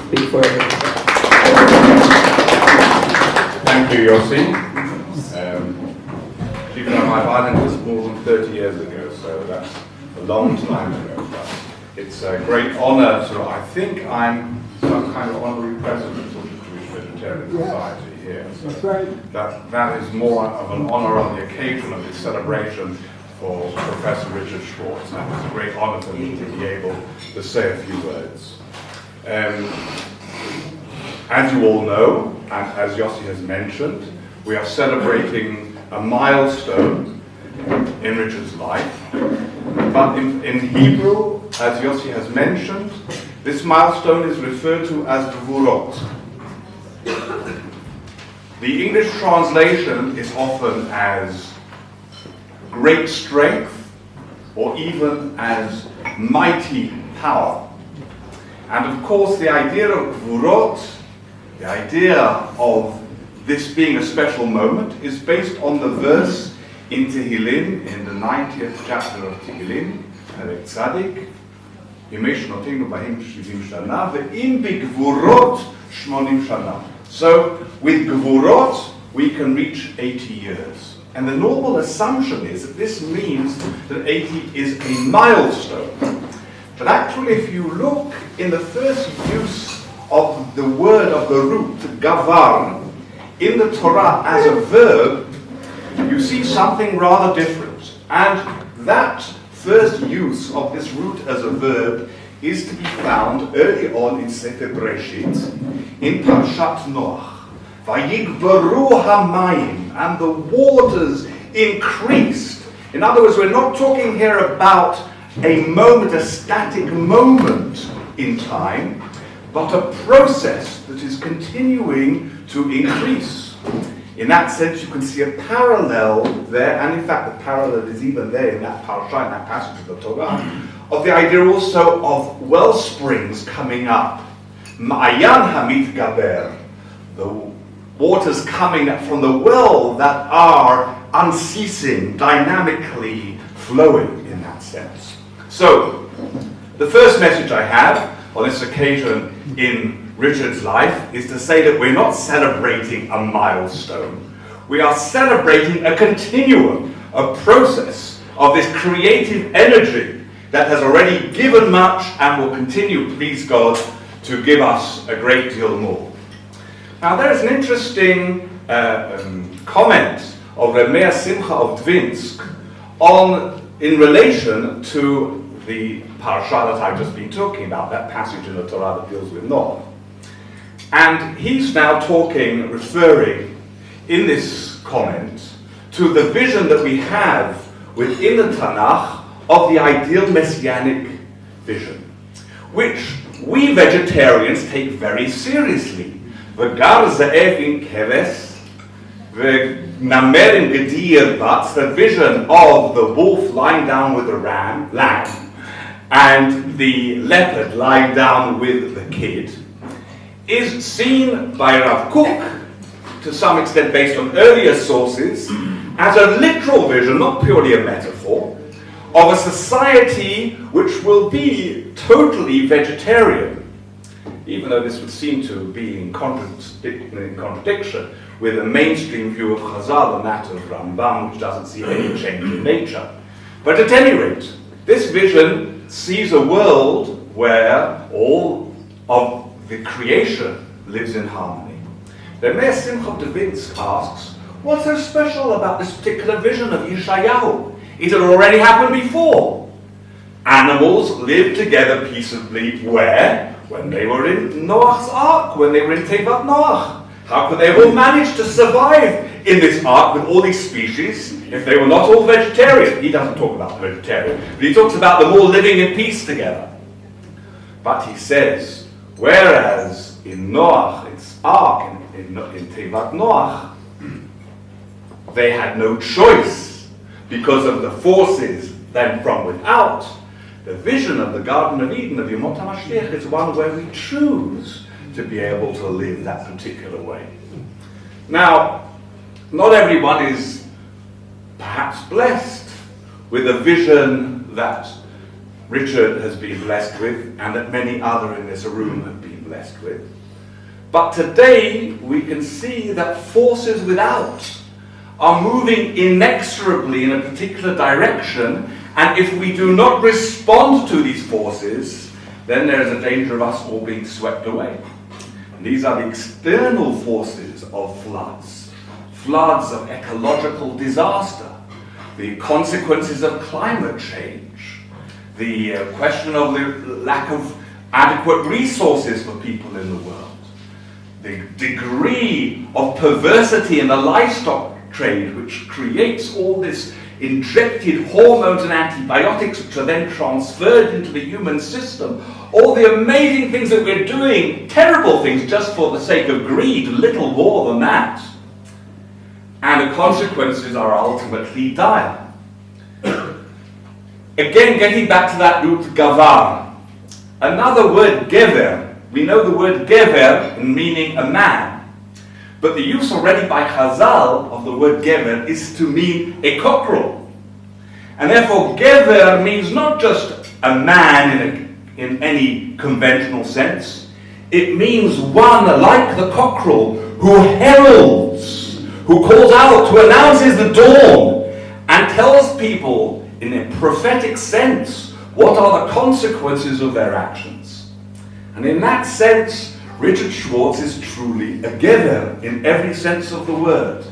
speak for it. Thank you, Yossi. Chief Rabbi of Ireland was more than 30 years ago, so that's a long time ago. But it's a great honor to, I think I'm some kind of honorary president of the Jewish Vegetarian Society here. So That's right. that is more of an honor on the occasion of this celebration for Professor Richard Schwartz. And it's a great honor for me to be able to say a few words. As you all know, and as Yossi has mentioned, we are celebrating a milestone in Richard's life. But in Hebrew, as Yossi has mentioned, this milestone is referred to as gvurot. The English translation is often as great strength or even as mighty power. And of course, the idea of gvurot, the idea of this being a special moment, is based on the verse in Tehillim, in the 90th chapter of Tehillim, Perek Tzadik, Yemesh notenu bahim 70 shana, ve'im b'gvurot 80 shana. So, with gvurot, we can reach 80 years. And the normal assumption is that this means that 80 is a milestone. But actually, if you look in the first use of the word of the root, gavar, in the Torah as a verb, you see something rather different. And that first use of this root as a verb is to be found early on in Sefer Bereshit, in Parshat Noach. Vayigbaru hamayim, and the waters increased. In other words, we're not talking here about a moment, a static moment in time, but a process that is continuing to increase. In that sense, you can see a parallel there, and in fact the parallel is even there in that parasha, in that passage of the Torah, of the idea also of well springs coming up. Ma'ayan hamit gaber, the waters coming up from the well that are unceasing, dynamically flowing in that sense. So, the first message I have on this occasion in Richard's life is to say that we're not celebrating a milestone. We are celebrating a continuum, a process of this creative energy that has already given much and will continue, please God, to give us a great deal more. Now there is an interesting comment of Reb Simcha of Dvinsk in relation to the parasha that I've just been talking about, that passage in the Torah that deals with Noah. And he's now referring in this comment to the vision that we have within the Tanakh of the ideal messianic vision, which we vegetarians take very seriously. V'gar za'ev in keves, v'namer in gedir batz, the vision of the wolf lying down with the lamb, and the leopard lying down with the kid, is seen by Rav Kook, to some extent based on earlier sources, as a literal vision, not purely a metaphor, of a society which will be totally vegetarian, even though this would seem to be in contradiction with the mainstream view of Chazal and that of Rambam, which doesn't see any change in nature. But at any rate, this vision sees a world where all of the creation lives in harmony. The Meir Simcha of Dvinsk asks, what's so special about this particular vision of Yeshayahu? It had already happened before. Animals lived together peaceably where? When they were in Noach's ark, when they were in Tevat Noach. How could they have all managed to survive in this ark with all these species if they were not all vegetarian? He doesn't talk about the vegetarian, but he talks about them all living in peace together. But he says, whereas in Noach's ark, in Tevat Noach, they had no choice because of the forces then from without, the vision of the Garden of Eden of Yemot HaMashiach is one where we choose to be able to live that particular way. Now, not everyone is perhaps blessed with a vision that Richard has been blessed with and that many other in this room have been blessed with. But today we can see that forces without are moving inexorably in a particular direction, and if we do not respond to these forces, then there is a danger of us all being swept away. And these are the external forces of floods of ecological disaster, the consequences of climate change, the question of the lack of adequate resources for people in the world, the degree of perversity in the livestock trade, which creates all this injected hormones and antibiotics which are then transferred into the human system, all the amazing things that we're doing, terrible things just for the sake of greed, little more than that. And the consequences are ultimately dire. Again, getting back to that root gavar, another word gever, we know the word gever meaning a man. But the use already by Chazal of the word gever is to mean a cockerel. And therefore gever means not just a man in any conventional sense. It means one like the cockerel who heralds, who calls out, who announces the dawn and tells people in a prophetic sense what are the consequences of their actions. And in that sense, Richard Schwartz is truly a gever in every sense of the word.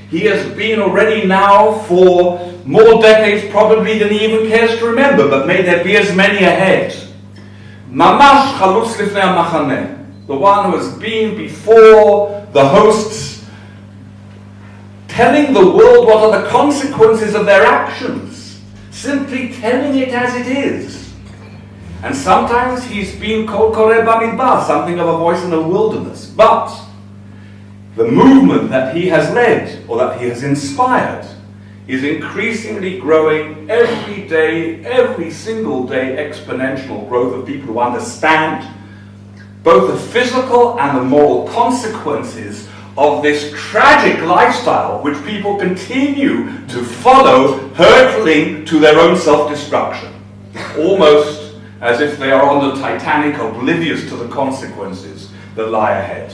He has been already now for more decades probably than he even cares to remember, but may there be as many ahead. Mamash chalutz lifnei hamachaneh, the one who has been before the hosts, telling the world what are the consequences of their actions, simply telling it as it is. And sometimes he's been called Koreh Bamidbar, something of a voice in the wilderness. But the movement that he has led, or that he has inspired, is increasingly growing every day, every single day, exponential growth of people who understand both the physical and the moral consequences of this tragic lifestyle which people continue to follow, hurtling to their own self-destruction. Almost as if they are on the Titanic, oblivious to the consequences that lie ahead.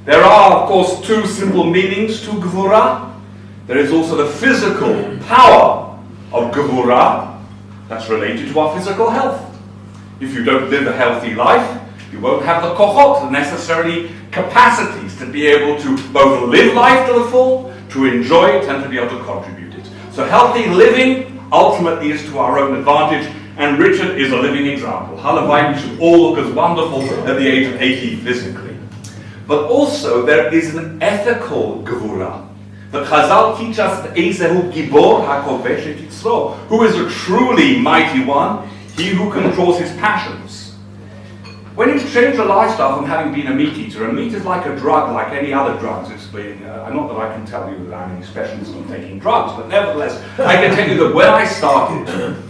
There are, of course, two simple meanings to Gvura. There is also the physical power of Gvura that's related to our physical health. If you don't live a healthy life, you won't have the kochot, the necessary capacities to be able to both live life to the full, to enjoy it, and to be able to contribute it. So healthy living ultimately is to our own advantage, and Richard is a living example. Halavai, we should all look as wonderful at the age of 80 physically. But also there is an ethical gevura. The Chazal teach us that Ezehu Gibor HaKovesh et Yitzro, who is a truly mighty one, he who controls his passions. When you change a lifestyle from having been a meat eater, and meat is like a drug, like any other drugs. It's been, not that I can tell you that I'm any specialist on taking drugs, but nevertheless, I can tell you that when I started,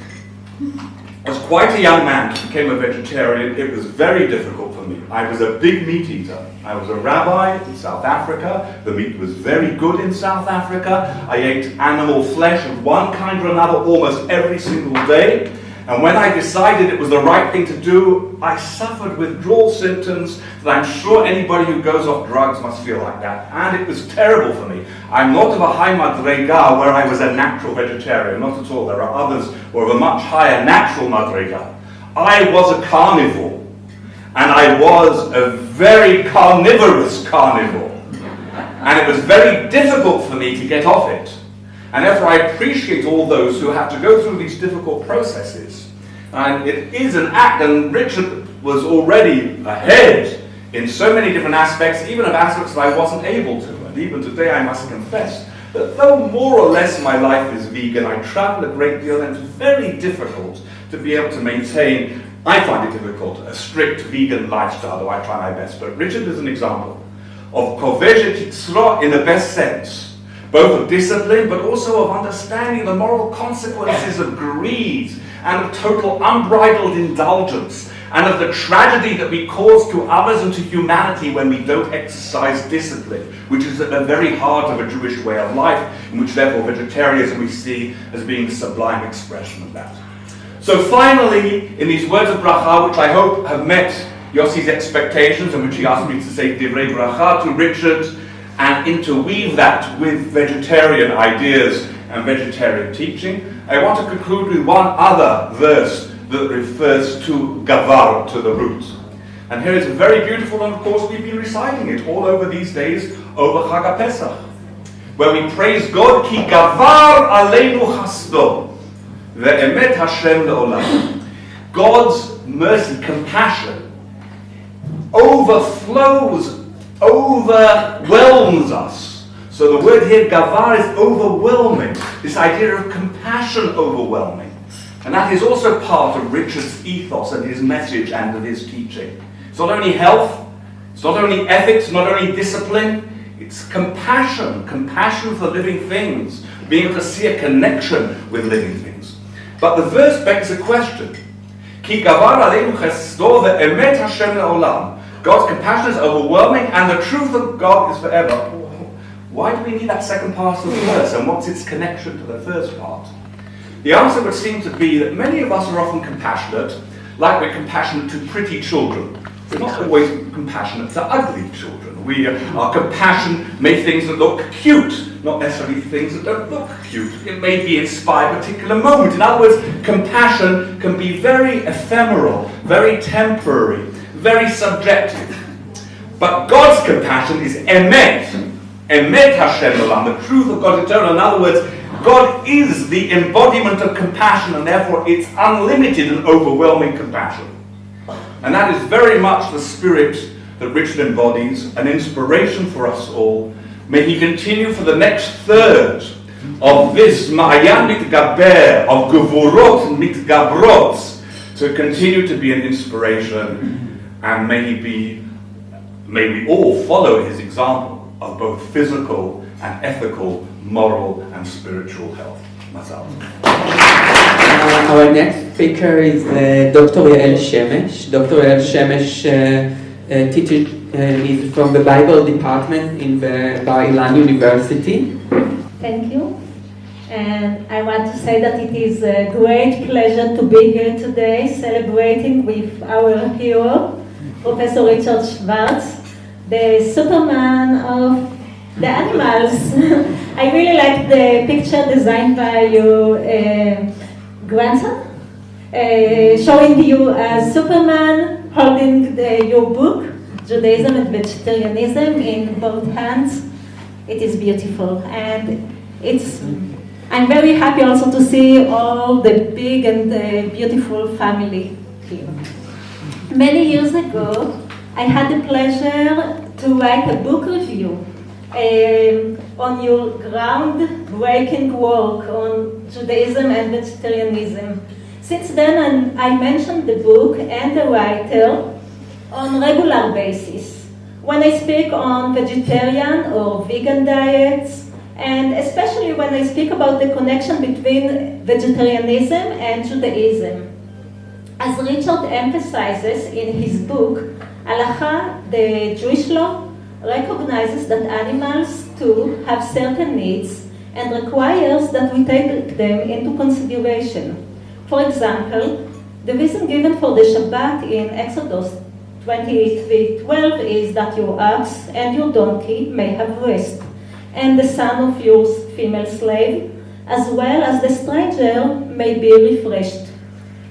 as quite a young man who became a vegetarian, it was very difficult for me. I was a big meat eater. I was a rabbi in South Africa. The meat was very good in South Africa. I ate animal flesh of one kind or another almost every single day. And when I decided it was the right thing to do, I suffered withdrawal symptoms that I'm sure anybody who goes off drugs must feel like that. And it was terrible for me. I'm not of a high madrega where I was a natural vegetarian, not at all. There are others who are of a much higher natural madrega. I was a carnivore. And I was a very carnivorous carnivore. And it was very difficult for me to get off it. And therefore I appreciate all those who have to go through these difficult processes. And it is an act, and Richard was already ahead in so many different aspects, even of aspects that I wasn't able to. And even today I must confess that though more or less my life is vegan, I travel a great deal, and it's very difficult to be able to maintain, I find it difficult, a strict vegan lifestyle, though I try my best. But Richard is an example of kovesh yitzro in the best sense, both of discipline, but also of understanding the moral consequences of greed and of total unbridled indulgence, and of the tragedy that we cause to others and to humanity when we don't exercise discipline, which is at the very heart of a Jewish way of life, in which therefore vegetarianism we see as being the sublime expression of that. So finally, in these words of bracha, which I hope have met Yossi's expectations, in which he asked me to say divrei bracha to Richard and interweave that with vegetarian ideas and vegetarian teaching, I want to conclude with one other verse that refers to gavar, to the root. And here is very beautiful, and of course we've been reciting it all over these days over Chag HaPesach, where we praise God, ki gavar aleinu chasdo, ve'emet Hashem le'olam. God's mercy, compassion, overflows, overwhelms us. So the word here, gavar, is overwhelming. This idea of compassion overwhelming. And that is also part of Richard's ethos and his message and of his teaching. It's not only health, it's not only ethics, not only discipline, it's compassion, compassion for living things, being able to see a connection with living things. But the verse begs a question. Ki gavar aleinu chesdo ve'emet Hashem le'olam. God's compassion is overwhelming and the truth of God is forever. Why do we need that second part of the verse, and what's its connection to the first part? The answer would seem to be that many of us are often compassionate, like we're compassionate to pretty children. We're not always compassionate to ugly children. Our compassion makes things that look cute, not necessarily things that don't look cute. It may be inspired a particular moment. In other words, compassion can be very ephemeral, very temporary, very subjective. But God's compassion is emet. Emet Hashem Olam, the truth of God eternal. In other words, God is the embodiment of compassion, and therefore it's unlimited and overwhelming compassion. And that is very much the spirit that Richard embodies, an inspiration for us all. May he continue for the next third of this Ma'ayan Mitgaber, of Gvurot and Mitgabrot, to continue to be an inspiration, and may we all follow his example of both physical and ethical, moral and spiritual health. Mazal. Our next speaker is Dr. Yael Shemesh. Dr. Yael Shemesh teaches is from the Bible department in the Bar-Ilan University. Thank you. And I want to say that it is a great pleasure to be here today celebrating with our hero, Professor Richard Schwartz, the Superman of the animals. I really like the picture designed by your grandson, showing you as Superman holding your book, Judaism and Vegetarianism, in both hands. It is beautiful, and I'm very happy also to see all the big and beautiful family here. Many years ago, I had the pleasure to write a book review on your groundbreaking work on Judaism and vegetarianism. Since then, I mentioned the book and the writer on regular basis when I speak on vegetarian or vegan diets, and especially when I speak about the connection between vegetarianism and Judaism. As Richard emphasizes in his book, Halacha, the Jewish law, recognizes that animals too have certain needs and requires that we take them into consideration. For example, the reason given for the Shabbat in Exodus 23:12 is that your ox and your donkey may have rest, and the son of your female slave, as well as the stranger, may be refreshed.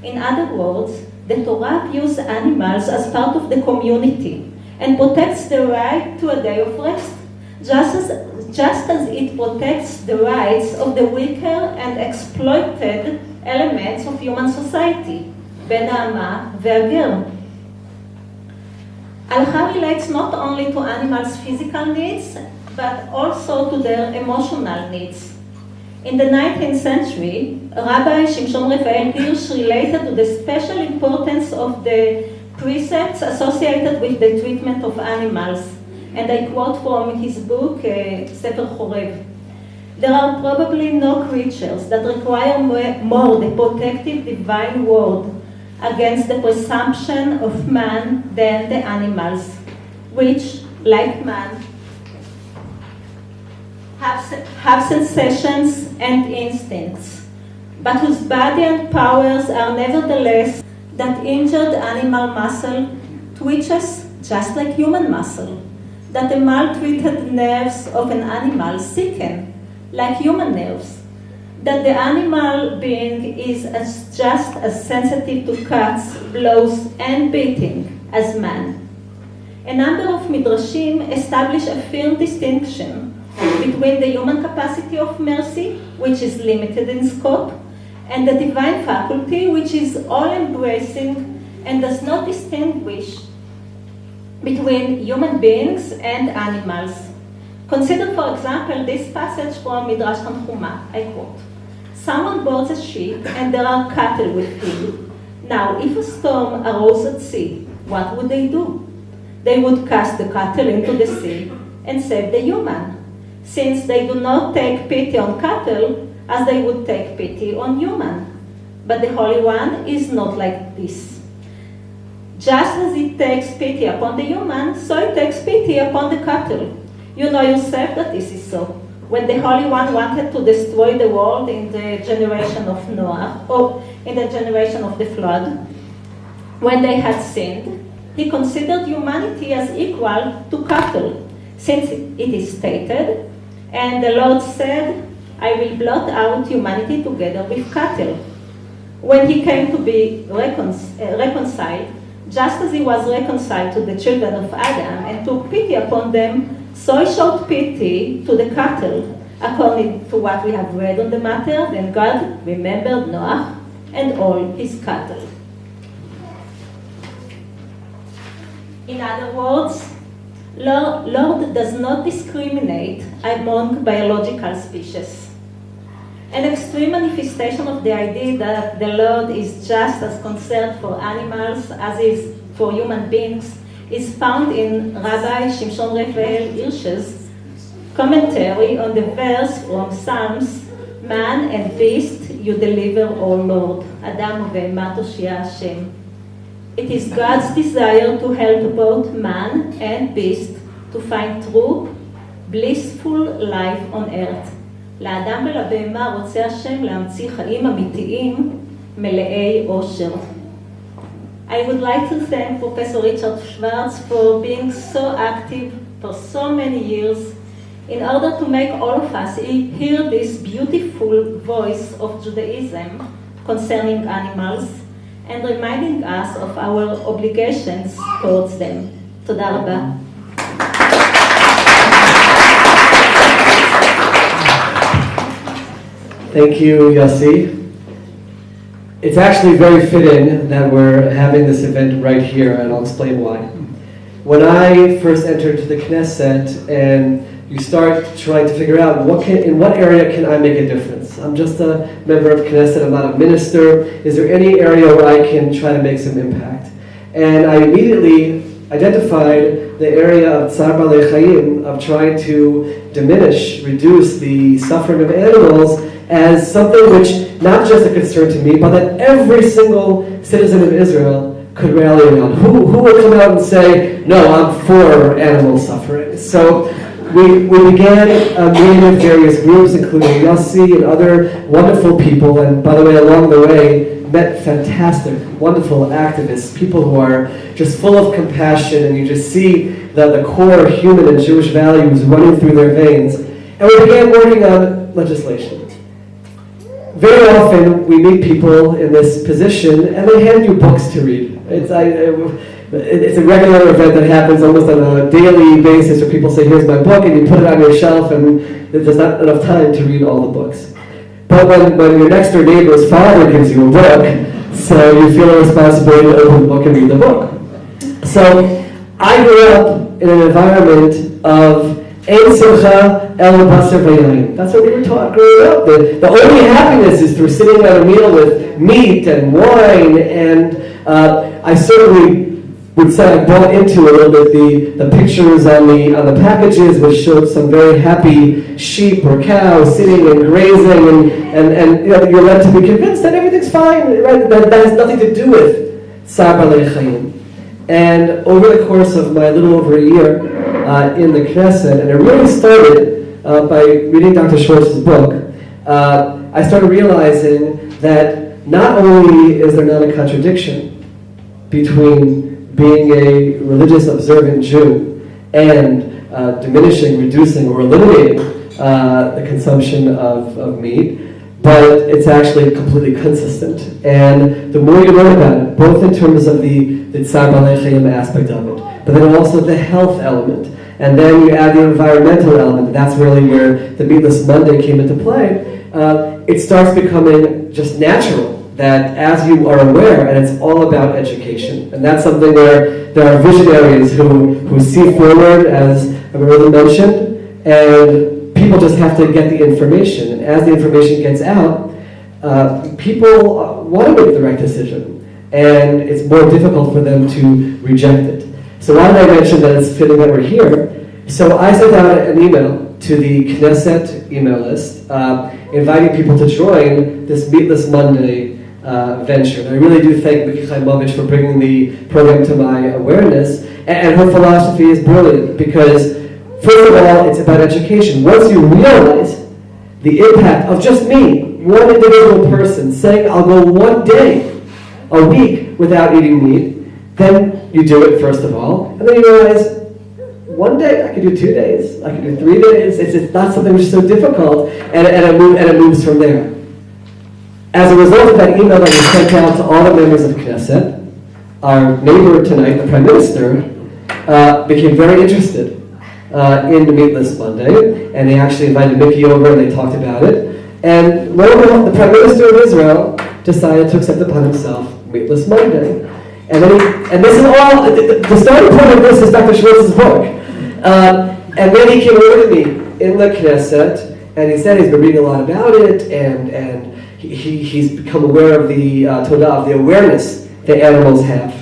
In other words, the Torah views animals as part of the community and protects the right to a day of rest, just as it protects the rights of the weaker and exploited elements of human society, ben ha'ama ve'ager. Halacha relates not only to animals' physical needs, but also to their emotional needs. In the 19th century, Rabbi Shimshon Raphael Hirsch related to the special importance of the precepts associated with the treatment of animals, and I quote from his book, Sefer Chorev. There are probably no creatures that require more the protective divine word against the presumption of man than the animals, which, like man, have sensations and instincts, but whose body and powers are nevertheless that injured animal muscle twitches just like human muscle, that the maltreated nerves of an animal sicken like human nerves, that the animal being is just as sensitive to cuts, blows, and beating as man. A number of midrashim establish a firm distinction between the human capacity of mercy, which is limited in scope, and the divine faculty, which is all-embracing and does not distinguish between human beings and animals. Consider, for example, this passage from Midrash Tanchuma. I quote, "Someone boards a ship and there are cattle with him. Now, if a storm arose at sea, what would they do? They would cast the cattle into the sea and save the human, since they do not take pity on cattle as they would take pity on human. But the Holy One is not like this. Just as it takes pity upon the human, so it takes pity upon the cattle. You know yourself that this is so. When the Holy One wanted to destroy the world in the generation of Noah, or in the generation of the flood, when they had sinned, he considered humanity as equal to cattle, since it is stated, and the Lord said, I will blot out humanity together with cattle. When he came to be reconciled, just as he was reconciled to the children of Adam and took pity upon them, so he showed pity to the cattle. According to what we have read on the matter, then God remembered Noah and all his cattle. In other words, Lord does not discriminate among biological species. An extreme manifestation of the idea that the Lord is just as concerned for animals as is for human beings is found in Rabbi Shimshon Raphael Hirsch's commentary on the verse from Psalms, Man and beast you deliver, O Lord, Adam u'behema toshia Hashem. It is God's desire to help both man and beast to find true, blissful life on earth. לאדם ולבהמה רוצה השם להמציא חיים אמיתיים מלאי אושר. I would like to thank Professor Richard Schwartz for being so active for so many years in order to make all of us hear this beautiful voice of Judaism concerning animals and reminding us of our obligations towards them. תודה רבה. Thank you, Yossi. It's actually very fitting that we're having this event right here, and I'll explain why. When I first entered the Knesset, and you start trying to figure out in what area can I make a difference? I'm just a member of Knesset, I'm not a minister. Is there any area where I can try to make some impact? And I immediately identified the area of Tzar Balei Chayim, of trying to diminish, reduce the suffering of animals, as something which, not just a concern to me, but that every single citizen of Israel could rally around. Who would come out and say, no, I'm for animal suffering? So we began meeting with various groups, including Yossi and other wonderful people, and by the way, along the way, met fantastic, wonderful activists, people who are just full of compassion, and you just see the core human and Jewish values running through their veins. And we began working on legislation. Very often we meet people in this position and they hand you books to read. It's a regular event that happens almost on a daily basis where people say, here's my book, and you put it on your shelf and there's not enough time to read all the books. But when your next door neighbor's father gives you a book, so you feel a responsibility to open the book and read the book. So I grew up in an environment of Ein simcha el basar v'yayin. That's what we were taught growing up. The only happiness is through sitting at a meal with meat and wine, and I certainly would say I bought into a little bit the pictures on the packages, which showed some very happy sheep or cows sitting and grazing, and you know, you're led to be convinced that everything's fine, right? That has nothing to do with Tzar Balei Chayim. And over the course of my little over a year in the Knesset, and it really started by reading Dr. Schwartz's book, I started realizing that not only is there not a contradiction between being a religious observant Jew and diminishing, reducing, or eliminating the consumption of meat, but it's actually completely consistent. And the more you learn about it, both in terms of the Tzar Balei Chayim aspect of it, but then also the health element, and then you add the environmental element, that's really where the Meatless Monday came into play, it starts becoming just natural that as you are aware, and it's all about education. And that's something where there are visionaries who see forward, as Rabbi Rosen mentioned, and people just have to get the information. And as the information gets out, people want to make the right decision. And it's more difficult for them to reject it. So why did I mention that it's fitting that we're here? So I sent out an email to the Knesset email list, inviting people to join this Meatless Monday venture. And I really do thank Miki Chaimovich for bringing the program to my awareness. And her philosophy is brilliant because, first of all, it's about education. Once you realize the impact of just me, one individual person, saying I'll go one day a week without eating meat, then you do it first of all, and then you realize one day I could do 2 days, I could do 3 days. It's not something which is so difficult, and it moves from there. As a result of that email that we sent out to all the members of Knesset, our neighbor tonight, the Prime Minister, became very interested in the Meatless Monday, and they actually invited Mickey over and they talked about it. And lo and behold, the Prime Minister of Israel decided to accept upon himself Meatless Monday. And this is all, the starting point of this is Dr. Schwartz's book. And then he came over to me in the Knesset, and he said he's been reading a lot about it, and he's become aware of the Todah, of the awareness that animals have,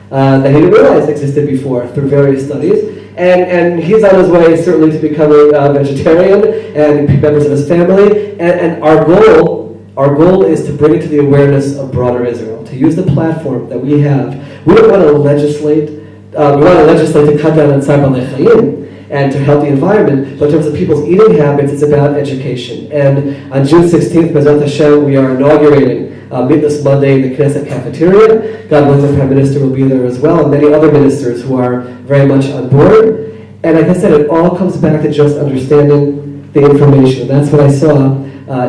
that he didn't realize existed before through various studies. And he's on his way certainly to becoming a vegetarian and members of his family. And our goal is to bring it to the awareness of broader Israel, to use the platform that we have. We don't want to legislate. We want to legislate to cut down on Tzar Balei Chayim and to help the environment, but in terms of people's eating habits, it's about education. And on June 16th, B'ezrat Hashem, we are inaugurating Meatless Monday in the Knesset cafeteria. God willing, the Prime Minister will be there as well, and many other ministers who are very much on board. And like I said, it all comes back to just understanding the information. That's what I saw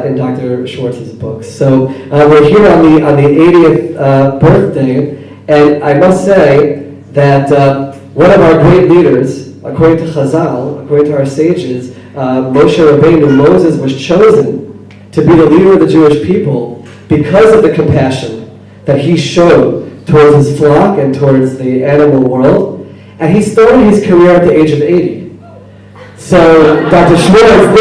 in Dr. Schwartz's books. So we're here on the 80th birthday, and I must say that one of our great leaders, according to Chazal, according to our sages, Moshe Rabbeinu, Moses, was chosen to be the leader of the Jewish people because of the compassion that he showed towards his flock and towards the animal world. And he started his career at the age of 80. So, Dr. Schwartz,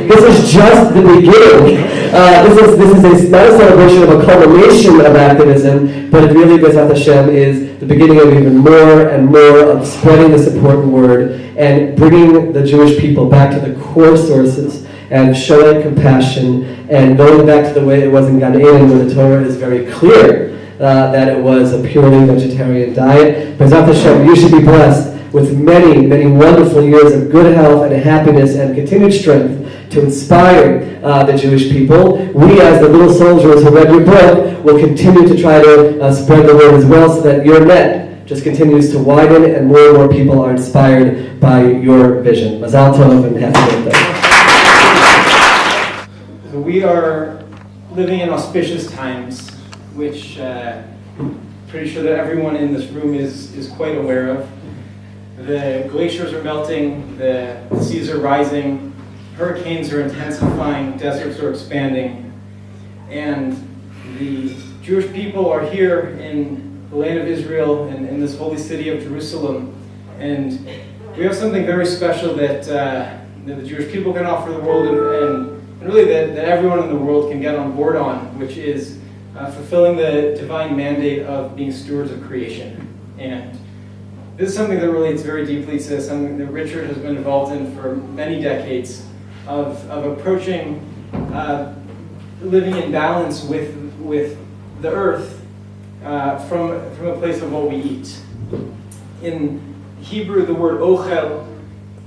this is just the beginning. This is not a celebration of a culmination of activism, but it really, B'ezrat Hashem, is the beginning of even more and more of spreading this important word and bringing the Jewish people back to the core sources and showing compassion and going back to the way it was in Gan Eden, where the Torah is very clear that it was a purely vegetarian diet. B'ezrat Hashem, you should be blessed with many, many wonderful years of good health and happiness and continued strength to inspire the Jewish people. We, as the little soldiers who read your book, will continue to try to spread the word as well, so that your net just continues to widen and more people are inspired by your vision. Mazal tov and happy birthday. So we are living in auspicious times, which pretty sure that everyone in this room is quite aware of. The glaciers are melting, the seas are rising, hurricanes are intensifying, deserts are expanding, and the Jewish people are here in the land of Israel and in this holy city of Jerusalem. And we have something very special that the Jewish people can offer the world, and really that everyone in the world can get on board on, which is fulfilling the divine mandate of being stewards of creation. And this is something that relates very deeply to something that Richard has been involved in for many decades, of approaching living in balance with the earth from a place of what we eat. In Hebrew, the word ochel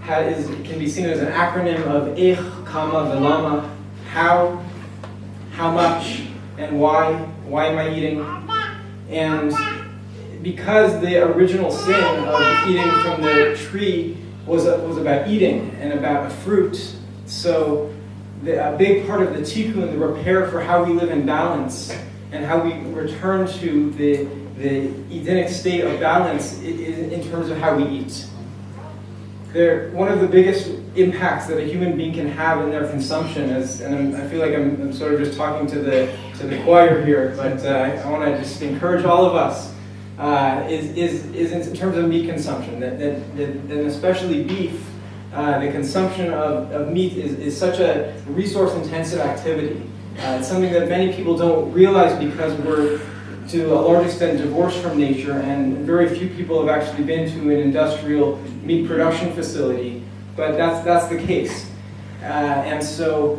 can be seen as an acronym of ich, kama, velama, how much, and why am I eating? And because the original sin of eating from the tree was about eating and about a fruit, so a big part of the tikkun, the repair for how we live in balance and how we return to the Edenic state of balance in terms of how we eat. One of the biggest impacts that a human being can have in their consumption is, and I feel like I'm sort of just talking to the choir here, but I want to just encourage all of us, is in terms of meat consumption, and especially beef. The consumption of meat is such a resource-intensive activity. It's something that many people don't realize because we're, to a large extent, divorced from nature, and very few people have actually been to an industrial meat production facility, but that's the case. And so,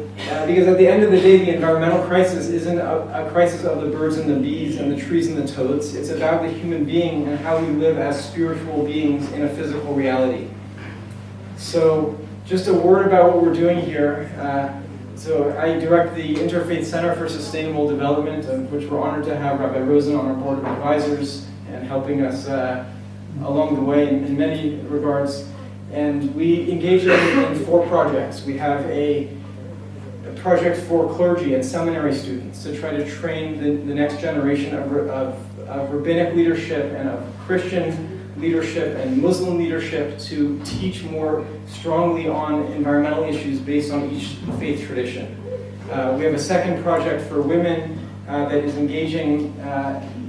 because at the end of the day, the environmental crisis isn't a crisis of the birds and the bees and the trees and the toads. It's about the human being and how we live as spiritual beings in a physical reality. So, just a word about what we're doing here. So I direct the Interfaith Center for Sustainable Development, of which we're honored to have Rabbi Rosen on our board of advisors and helping us along the way in many regards. And we engage in 4 projects. We have a project for clergy and seminary students to try to train the next generation of rabbinic leadership and of Christian leadership and Muslim leadership to teach more strongly on environmental issues based on each faith tradition. We have a second project for women that is engaging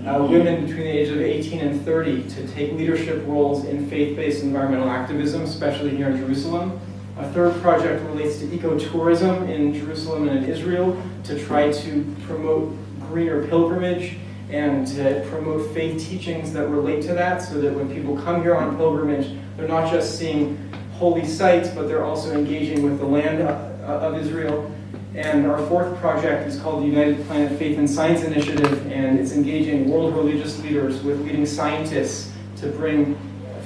women between the ages of 18 and 30 to take leadership roles in faith-based environmental activism, especially here in Jerusalem. A third project relates to ecotourism in Jerusalem and in Israel to try to promote greener pilgrimage and to promote faith teachings that relate to that, so that when people come here on pilgrimage, they're not just seeing holy sites, but they're also engaging with the land of Israel. And our fourth project is called the United Planet Faith and Science Initiative, and it's engaging world religious leaders with leading scientists to bring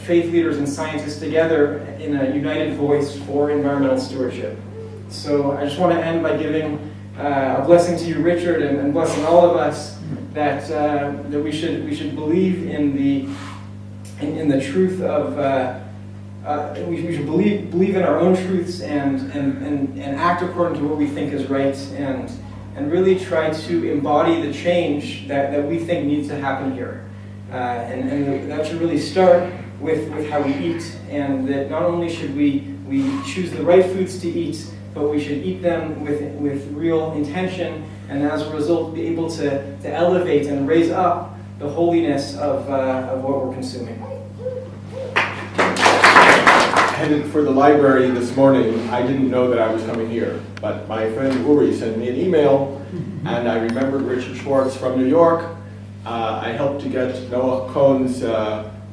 faith leaders and scientists together in a united voice for environmental stewardship. So I just want to end by giving a blessing to you, Richard, and blessing all of us that we should believe in the truth of we should believe in our own truths and act according to what we think is right, and really try to embody the change that we think needs to happen here, and that should really start with how we eat, and that not only should we choose the right foods to eat, but we should eat them with real intention, and as a result be able to elevate and raise up the holiness of what we're consuming. Headed for the library this morning. I didn't know that I was coming here, but my friend Uri sent me an email, and I remembered Richard Schwartz from New York. I helped to get Noah Cohn's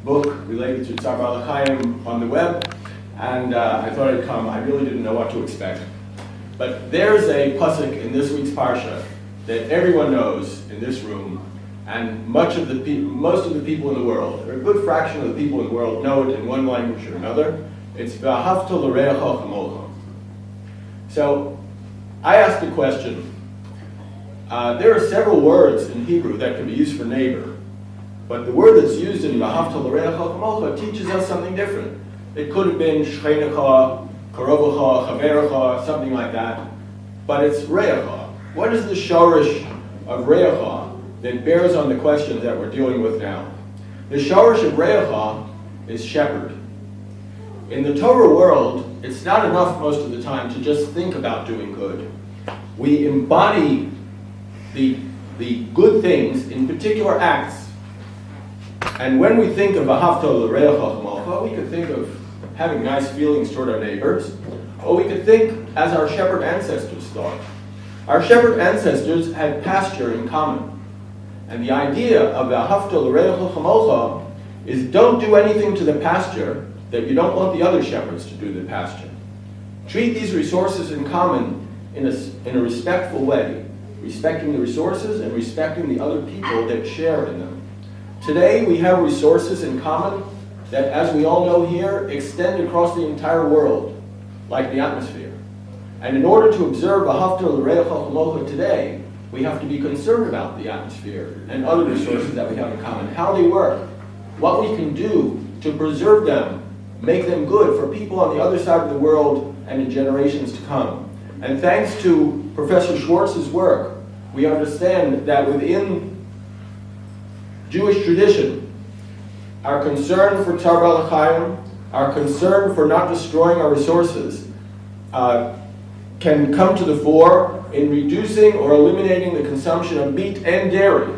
book related to Tzar Baal HaChaim on the web, and I thought I'd come. I really didn't know what to expect. But there's a pasuk in this week's parsha that everyone knows in this room, and most of the people in the world, or a good fraction of the people in the world, know it in one language or another. It's v'ahavta l'reacha kamocha. So I asked a question. There are several words in Hebrew that can be used for neighbor, but the word that's used in v'ahavta l'reacha kamocha teaches us something different. It could have been shchenecha, karovacha, chaverecha, something like that, but it's reacha. What is the shorish of reacha that bears on the questions that we're dealing with now? The shorish of reacha is shepherd. In the Torah world, it's not enough most of the time to just think about doing good. We embody the good things in particular acts. And when we think of v'ahavta l'reacha kamocha, we could think of having nice feelings toward our neighbors, or we could think as our shepherd ancestors thought. Our shepherd ancestors had pasture in common. And the idea of v'ahavta l'reacha kamocha is don't do anything to the pasture that you don't want the other shepherds to do the pasture. Treat these resources in common in a respectful way, respecting the resources and respecting the other people that share in them. Today we have resources in common that, as we all know here, extend across the entire world, like the atmosphere. And in order to observe v'ahavta l'reacha kamocha today, we have to be concerned about the atmosphere and other resources that we have in common, how they work, what we can do to preserve them, make them good for people on the other side of the world and in generations to come. And thanks to Professor Schwartz's work, we understand that within Jewish tradition, our concern for Tzar B'Chayim, our concern for not destroying our resources, can come to the fore in reducing or eliminating the consumption of meat and dairy.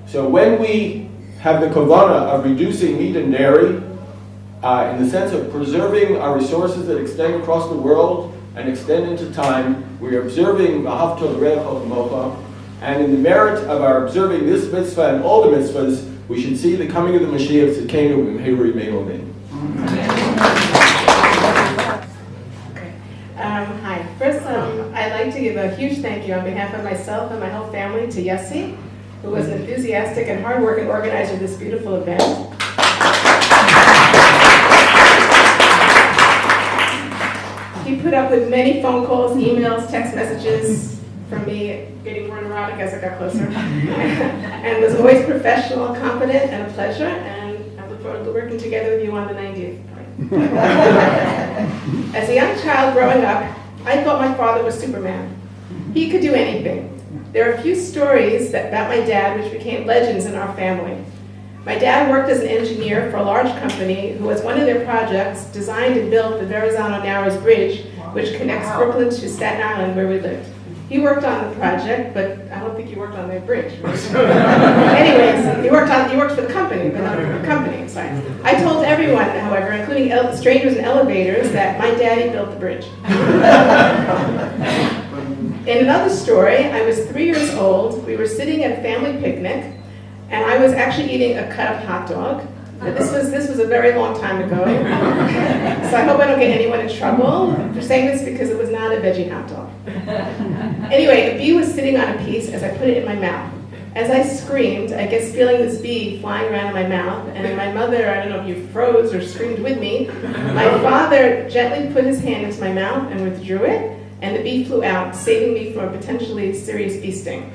So when we have the kavanah of reducing meat and dairy, in the sense of preserving our resources that extend across the world and extend into time, we are observing V'ahavta l're'echa kamocha, and in the merit of our observing this mitzvah and all the mitzvahs, we should see the coming of the Mashiach Tzidkenu B'mheira Yimeinu Amen. Hi. First, I'd like to give a huge thank you on behalf of myself and my whole family to Yossi, who was an enthusiastic and hardworking organizer of this beautiful event. He put up with many phone calls, emails, text messages from me getting more neurotic as I got closer, and was always professional, competent, and a pleasure, and I look forward to working together with you on the 90th. As a young child growing up, I thought my father was Superman. He could do anything. There are a few stories about my dad which became legends in our family. My dad worked as an engineer for a large company who, as one of their projects, designed and built the Verrazano Narrows Bridge, which connects Brooklyn to Staten Island, where we lived. He worked on the project, but I don't think he worked on their bridge. Anyways, he worked for the company, but not for the company. Sorry. I told everyone, however, including strangers in elevators, that my daddy built the bridge. In another story, I was 3 years old. We were sitting at a family picnic, and I was actually eating a cut-up hot dog. This was a very long time ago, so I hope I don't get anyone in trouble for saying this because it was not a veggie hot dog. Anyway, a bee was sitting on a piece as I put it in my mouth. As I screamed, I guess feeling this bee flying around in my mouth, and my mother, I don't know if you froze or screamed with me, my father gently put his hand into my mouth and withdrew it, and the bee flew out, saving me from a potentially serious bee sting.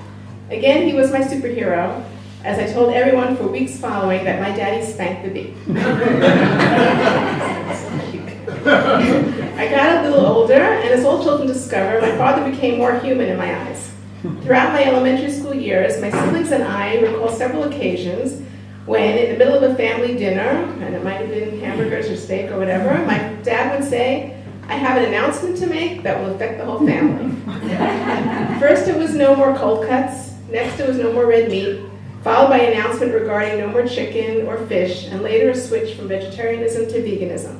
Again, he was my superhero, as I told everyone for weeks following that my daddy spanked the bee. I got a little older, and as all children discover, my father became more human in my eyes. Throughout my elementary school years, my siblings and I recall several occasions when, in the middle of a family dinner, and it might have been hamburgers or steak or whatever, my dad would say, "I have an announcement to make that will affect the whole family." First, it was no more cold cuts. Next, it was no more red meat, followed by an announcement regarding no more chicken or fish, and later a switch from vegetarianism to veganism.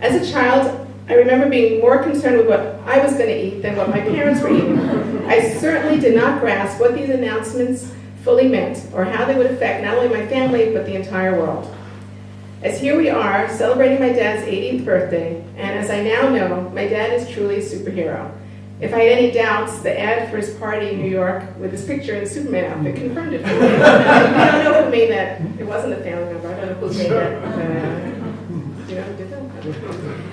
As a child, I remember being more concerned with what I was going to eat than what my parents were eating. I certainly did not grasp what these announcements fully meant, or how they would affect not only my family, but the entire world. As here we are, celebrating my dad's 80th birthday, and as I now know, my dad is truly a superhero. If I had any doubts, the ad for his party in New York with his picture in the Superman outfit confirmed it for me. I don't know who made that. It wasn't a family member. I don't know who made that. You know who did that?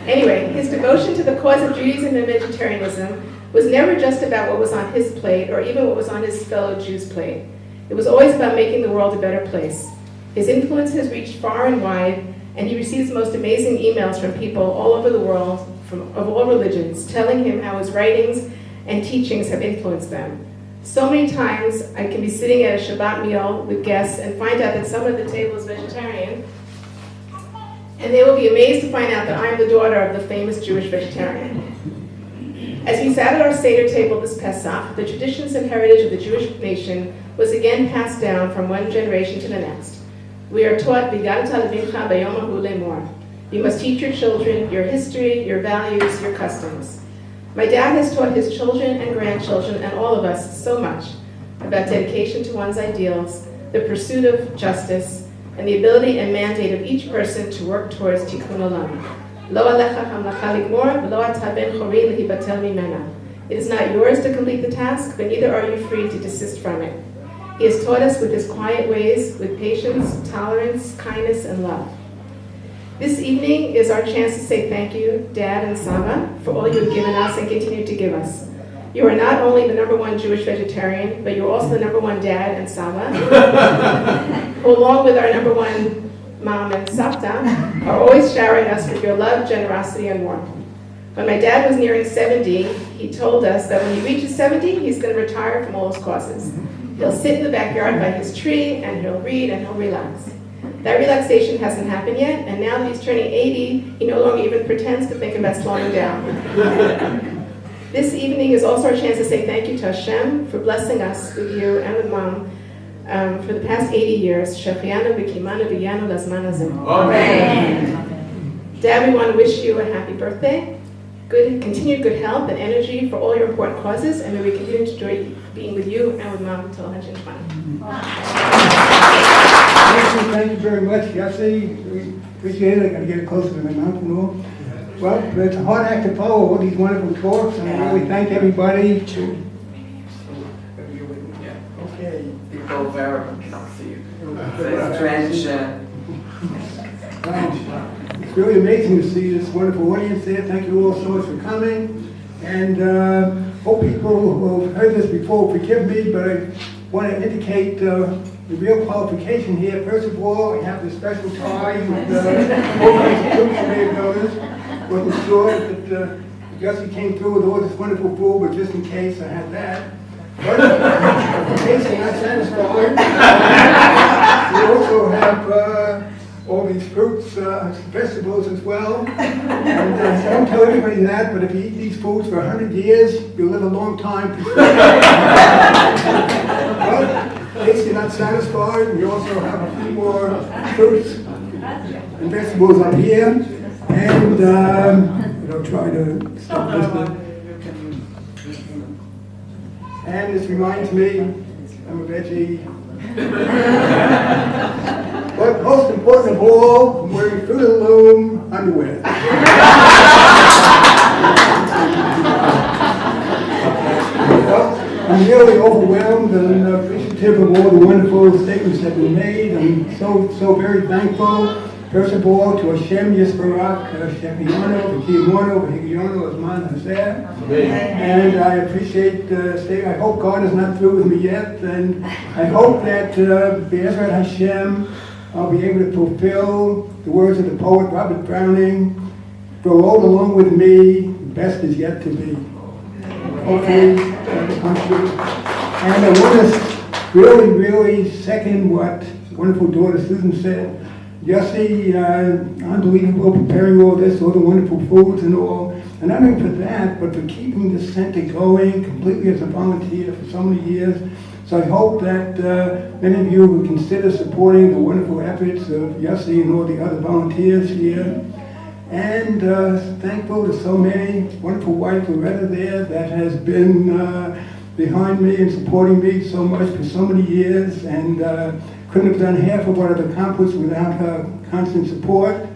Anyway, his devotion to the cause of Judaism and vegetarianism was never just about what was on his plate or even what was on his fellow Jews' plate. It was always about making the world a better place. His influence has reached far and wide, and he receives the most amazing emails from people all over the world, of all religions, telling him how his writings and teachings have influenced them. So many times I can be sitting at a Shabbat meal with guests and find out that someone at the table is vegetarian, and they will be amazed to find out that I am the daughter of the famous Jewish vegetarian. As we sat at our Seder table this Pesach, the traditions and heritage of the Jewish nation was again passed down from one generation to the next. We are taught, you must teach your children your history, your values, your customs. My dad has taught his children and grandchildren and all of us so much about dedication to one's ideals, the pursuit of justice, and the ability and mandate of each person to work towards tikkun olam. It is not yours to complete the task, but neither are you free to desist from it. He has taught us with his quiet ways, with patience, tolerance, kindness, and love. This evening is our chance to say thank you, Dad and Saba, for all you have given us and continue to give us. You are not only the #1 Jewish vegetarian, but you're also the #1 dad and Saba, who along with our #1 mom and Sapta are always showering us with your love, generosity, and warmth. When my dad was nearing 70, he told us that when he reaches 70, he's going to retire from all his causes. He'll sit in the backyard by his tree, and he'll read, and he'll relax. That relaxation hasn't happened yet, and now that he's turning 80, he no longer even pretends to think about slowing down. This evening is also our chance to say thank you to Hashem for blessing us with you and with Mom for the past 80 years. Shechianu v'kimanu v'yanu lazman hazeh. Amen. Dad, we want to wish you a happy birthday, continued good health and energy for all your important causes, and may we continue to enjoy being with you and with Mom until Hajj and Thank you very much, Yossi. We appreciate it. I got to get closer to the mountain wall. Well, it's a hard act to follow all these wonderful talks, and I really thank everybody. Okay. People very cannot see you. It's It's really amazing to see this wonderful audience there. Thank you all so much for coming. And hope people who have heard this before forgive me, but I want to indicate the real qualification here. First of all, I have the special tie with all these groups you may have noticed. Wasn't sure that Gussie came through with all this wonderful food, but just in case I had that. But in case I'm not satisfied, we also have all these fruits, vegetables as well. And I don't tell everybody that, but if you eat these foods for 100 years, you'll live a long time. But in case you're not satisfied, we also have a few more fruits and vegetables up here. And I'll try to stop this one. And this reminds me, I'm a veggie. But most important of all, I'm wearing Fruit of the Loom underwear. Well, I'm really overwhelmed and appreciative of all the wonderful statements that were made. I'm so very thankful. First of all, to Hashem Yisbarach, Shechianu, V'kiyamonu, V'higionu, Azman Hazeh. And I appreciate I hope God is not through with me yet, and I hope that Be'ezrat Hashem, I'll be able to fulfill the words of the poet Robert Browning, grow old along with me, the best is yet to be. Hopefully, that will come true. And I want to really second what wonderful daughter Susan said. Yossi, unbelievable preparing all this, all the wonderful foods and all. And not only for that, but for keeping the center going completely as a volunteer for so many years. So I hope that many of you will consider supporting the wonderful efforts of Yossi and all the other volunteers here. And thankful to so many, wonderful wife Loretta there that has been behind me and supporting me so much for so many years. And couldn't have done half of what I've accomplished without her constant support.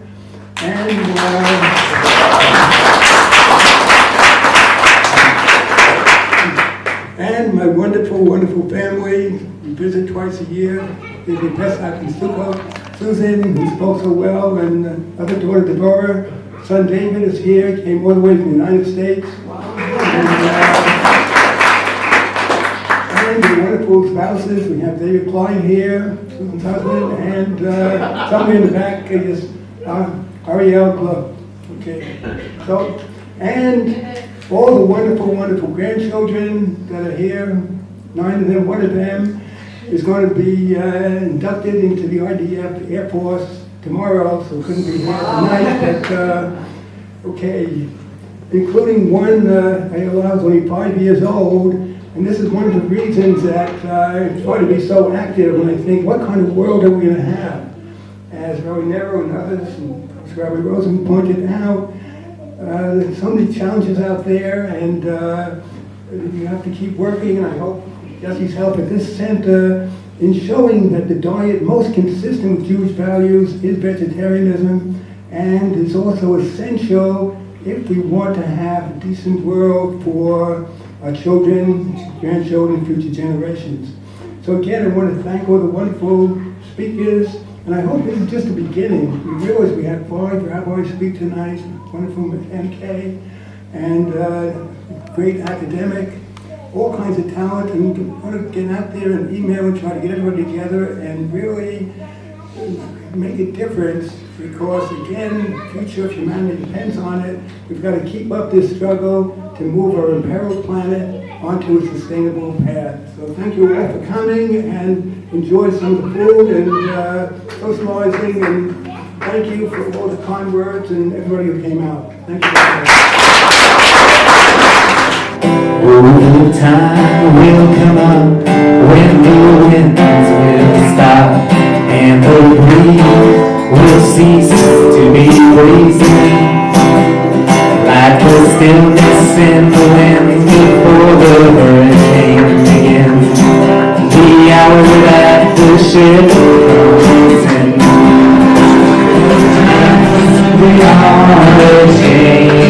And my wonderful family. We visit twice a year. They do Pesach and Sukkot. Susan, who spoke so well, and other daughter Deborah. Son David is here. He came all the way from the United States. And the wonderful spouses. We have David Klein here, Susan's husband, and somewhere in the back is Ariel Glove. Okay. So, and all the wonderful grandchildren that are here, 9 of them, one of them is going to be inducted into the IDF Air Force tomorrow, so couldn't be here tonight, but okay. Including one, Ayala is only 5 years old, and this is one of the reasons that I try to be so active when I think, what kind of world are we going to have? As Rabbi Neril and others, and Rabbi Rosen pointed out, there's so many challenges out there, and you have to keep working, and I hope Jesse's help at this center in showing that the diet most consistent with Jewish values is vegetarianism, and it's also essential if we want to have a decent world for our children, grandchildren, future generations. So again, I want to thank all the wonderful speakers, and I hope this is just the beginning. We realize we had 5 rabbis speak tonight, one from MK, and great academic. all kinds of talent, and want to get out there and email and try to get everybody together and really make a difference, because again, the future of humanity depends on it. We've got to keep up this struggle to move our imperiled planet onto a sustainable path. So thank you all for coming, and enjoy some of the food and socializing, and thank you for all the kind words and everybody who came out. Thank you very much. Oh, the time will come up when the winds will stop and the breeze will cease to be crazy. Like the stillness in the wind before the hurricane begins. The hour that the ship comes in. We are the change.